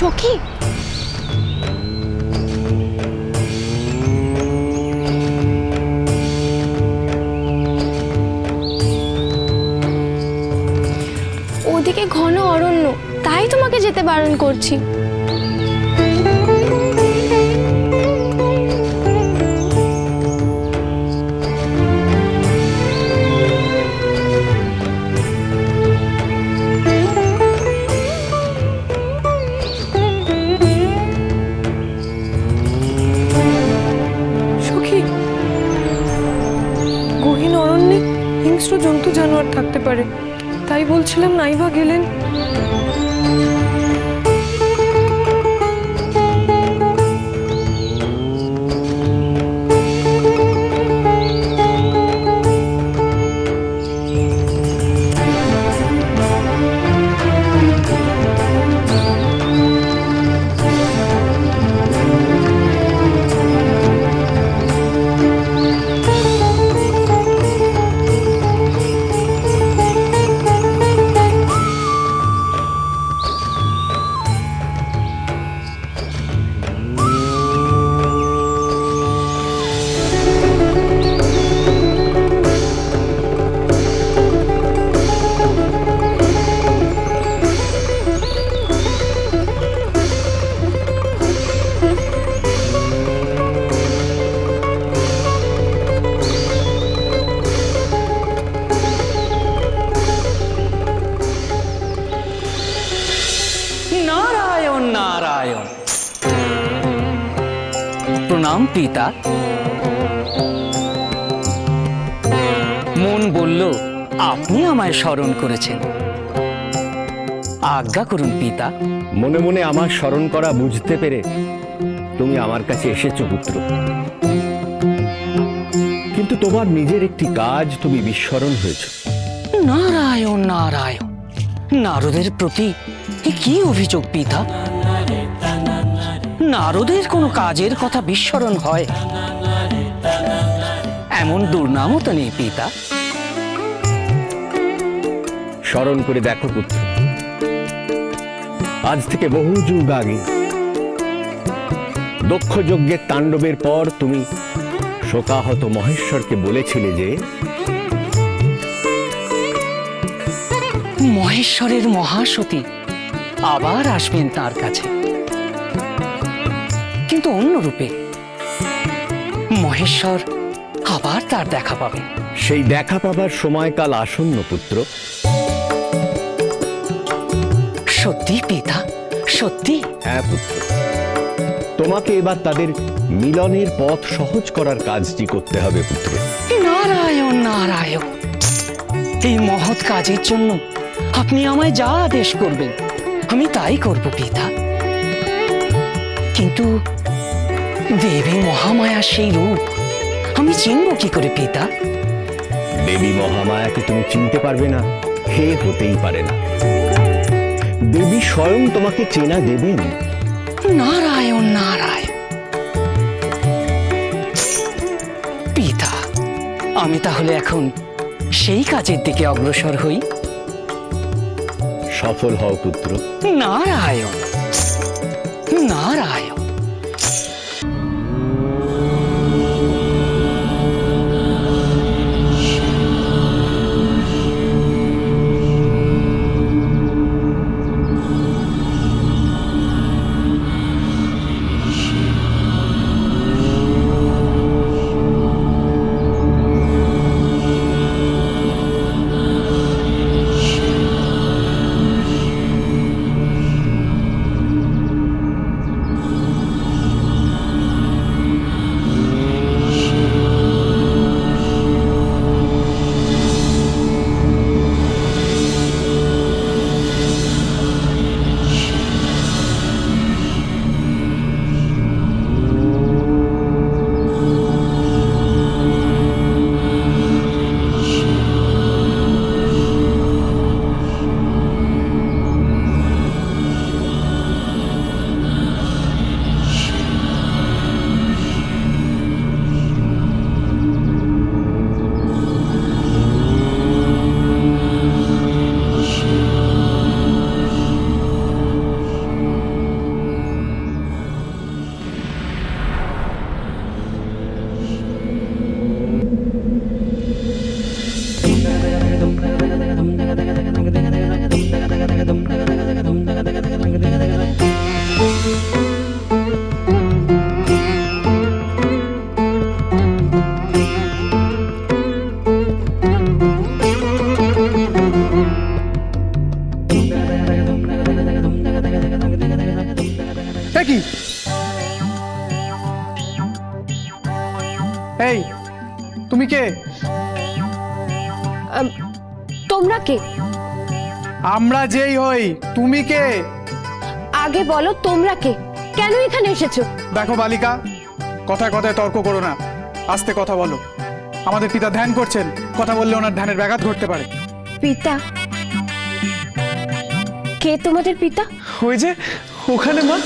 সখী, ওদিকে ঘন অরণ্য, তাই তোমাকে যেতে বারণ করছি। সখী, গহীন অরণ্যে হিংস্র জন্তু জানোয়ার থাকতে পারে, তাই বলছিলাম নাইবা গেলেন। नारायण नारायण। প্রণাম পিতা। মন বলল আপনি আমায় স্মরণ করেছেন, আজ্ঞা করুন পিতা। মনে মনে আমার স্মরণ করা বুঝতে পেরে তুমি আমার কাছে এসেছো পুত্র, কিন্তু তোমার নিজের একটি কাজ তুমি বিস্মরণ হয়েছো। নারায়ণ নারায়ণ। নারদের প্রতি এ কি অভিযোগ পিতা? নারদের কোনো কাজের কথা বিস্মরণ হয়, এমন দুর্নামও তো নেই পিতা। স্মরণ করে দেখো পুত্র, আজ থেকে বহু যুগ আগে দক্ষ যজ্ঞের তাণ্ডবের পর তুমি শোকাহত মহেশ্বরকে বলেছিলে যে মহেশ্বরের মহাসতী আবার আসবেন তার কাছে, কিন্তু অন্য রূপে। মহেশ্বর আবার তার দেখা পাবেন। সেই দেখা পাবার সময়কাল আসন্ন পুত্র। সত্যি পিতা, সত্যি? হ্যাঁ পুত্র, তোমাকে এবার তাদের মিলনের পথ সহজ করার কাজটি করতে হবে পুত্র। নারায়ণ নারায়ণ। এই মহৎ কাজের জন্য আপনি আমায় যা আদেশ করবেন আমি তাই করব পিতা। কিন্তু দেবী মহামায়ার সেই রূপ আমি চিনব কি করে পিতা? দেবী মহামায়াকে তুমি চিনতে পারবে না, হে হতেই পারে না। দেবী স্বয়ং তোমাকে চেনা দেবেন। নারায়ণ নারায়ণ। পিতা, আমি তাহলে এখন সেই কাজের দিকে অগ্রসর হই। সফল হও পুত্র। নারায়ণ নারায়ণ। কি এই তুমি কে? তোমরা কে? আমরা যেই হই, তুমি কে? আগে বলো তোমরা কে, কেন এখানে এসেছো? দেখো বালিকা, কথায় কথায় তর্ক করো না, আস্তে কথা বলো। আমাদের পিতা ধ্যান করছেন, কথা বললে ওনার ধ্যানের ব্যাঘাত ঘটতে পারে। পিতা? কে তোমাদের পিতা? ওই যে ওখানে মা।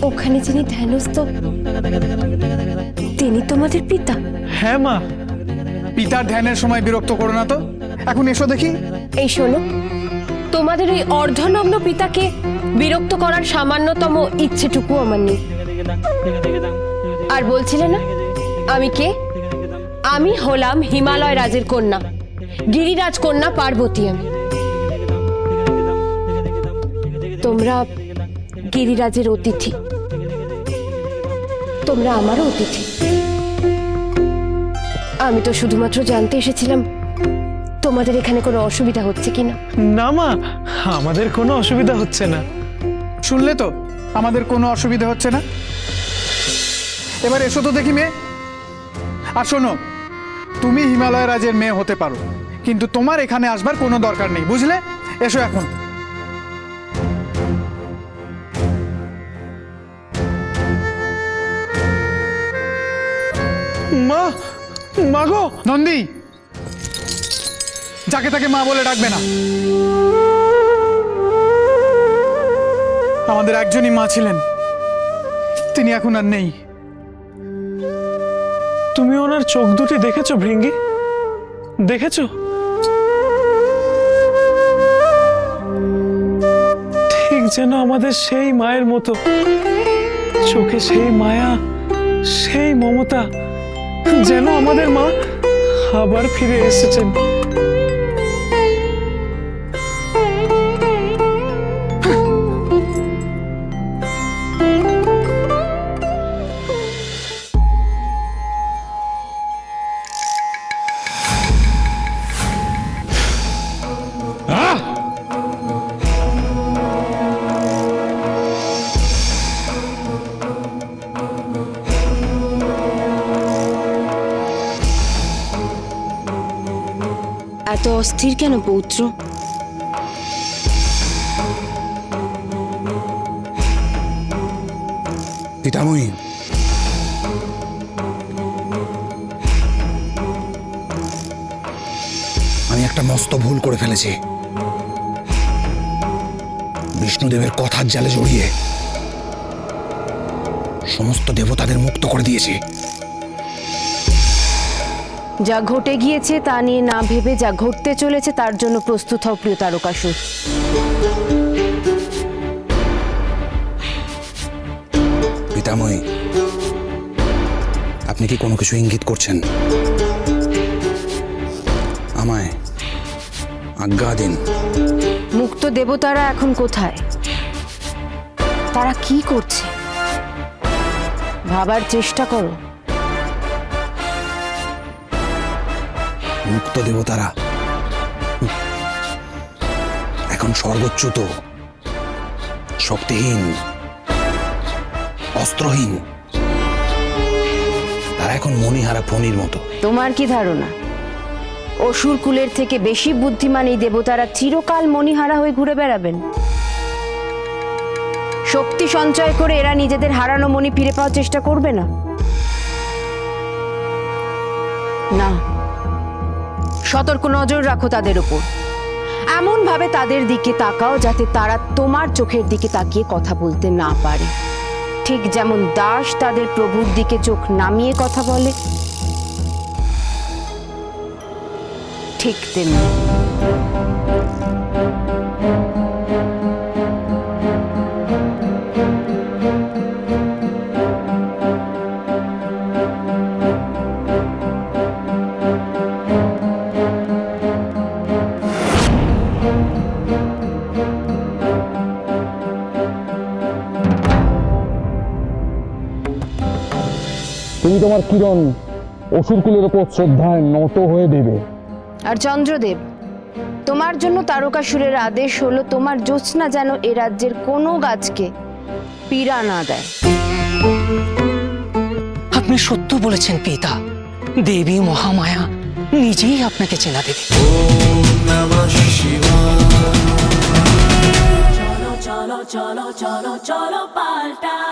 ওখানে যিনি ধ্যানস্থ, তিনি তোমাদের পিতা? হ্যাঁ মা। পিতার ধ্যানের সময় বিরক্ত করো না তো, এখন এসো দেখি। এই শোনো, তোমাদের ওই অর্ধনগ্ন পিতাকে বিরক্ত করার সামান্যতম ইচ্ছেটুকু আমার নেই। আর বলছিলে না আমি কে? আমি হলাম হিমালয় রাজের কন্যা, গিরিরাজ কন্যা পার্বতী। আমি। তোমরা গিরিরাজের অতিথি, তোমরা আমারও অতিথি। আমি তো শুধুমাত্র জানতে এসেছিলাম তোমাদের এখানে কোনো অসুবিধা হচ্ছে কিনা। না মা, আমাদের কোনো অসুবিধা হচ্ছে না। শুনলে তো, আমাদের কোনো অসুবিধা হচ্ছে না। এবার এসো তো দেখি মেয়ে। আর শোনো, তুমি হিমালয় রাজের মেয়ে হতে পারো, কিন্তু তোমার এখানে আসবার কোনো দরকার নেই, বুঝলে? এসো এখন। মা, মা গো। নন্দী, যাকে তাকে মা বলে ডাকবে না। আমাদের একজনই মা ছিলেন, তিনি এখন আর নেই। তুমি ওনার চোখ দুটি দেখেছো ভৃঙ্গি? দেখেছো? ঠিক যেন আমাদের সেই মায়ের মতো, চোখে সেই মায়া, সেই মমতা, যেন আমাদের মা আবার ফিরে এসেছেন। এত অস্থির কেন পৌত্র? পিতামহী, আমি একটা মস্ত ভুল করে ফেলেছি। বিষ্ণুদেবের কথার জালে জড়িয়ে সমস্ত দেবতাদের মুক্ত করে দিয়েছি। যা ঘটে গিয়েছে তা নিয়ে না ভেবে যা ঘটতে চলেছে তার জন্য প্রস্তুত হও প্রিয় তারকাসুর। পিতামহী, আপনি কি কোনো কিছু ইঙ্গিত করছেন? আমায় আজ্ঞা দিন। মুক্ত দেবতারা এখন কোথায়? তারা কি করছে ভাবার চেষ্টা করো। মুক্ত দেবতারা এখন স্বর্গচ্যুত, শক্তিহীন, অস্ত্রহীন। তারা এখন মণিহারা ফণির মতো। তোমার কি ধারণা অসুর কুলের থেকে বেশি বুদ্ধিমান এই দেবতারা চিরকাল মণিহারা হয়ে ঘুরে বেড়াবেন? শক্তি সঞ্চয় করে এরা নিজেদের হারানো মণি ফিরে পাওয়ার চেষ্টা করবে না? না, সতর্ক নজর রাখো তাদের উপর। এমন ভাবে তাদের দিকে তাকাও যাতে তারা তোমার চোখের দিকে তাকিয়ে কথা বলতে না পারে, ঠিক যেমন দাস তাদের প্রভুর দিকে চোখ নামিয়ে কথা বলে, ঠিক তেমনি। তুমি তোমার কিরণ অসুরকুলের ওপর শ্রদ্ধায় নত হয়ে দেবে। আর চন্দ্রদেব, তোমার জন্য তারকাসুরের আদেশ হলো তোমার জ্যোৎস্না যেন এ রাজ্যের কোনো গাছকে পীড়া না দেয়। আপনি সত্য বলেছেন পিতা, দেবী মহামায়া নিজেই আপনাকে চেনা দেবে। cholo, cholo, cholo, cholo, cholo, palta.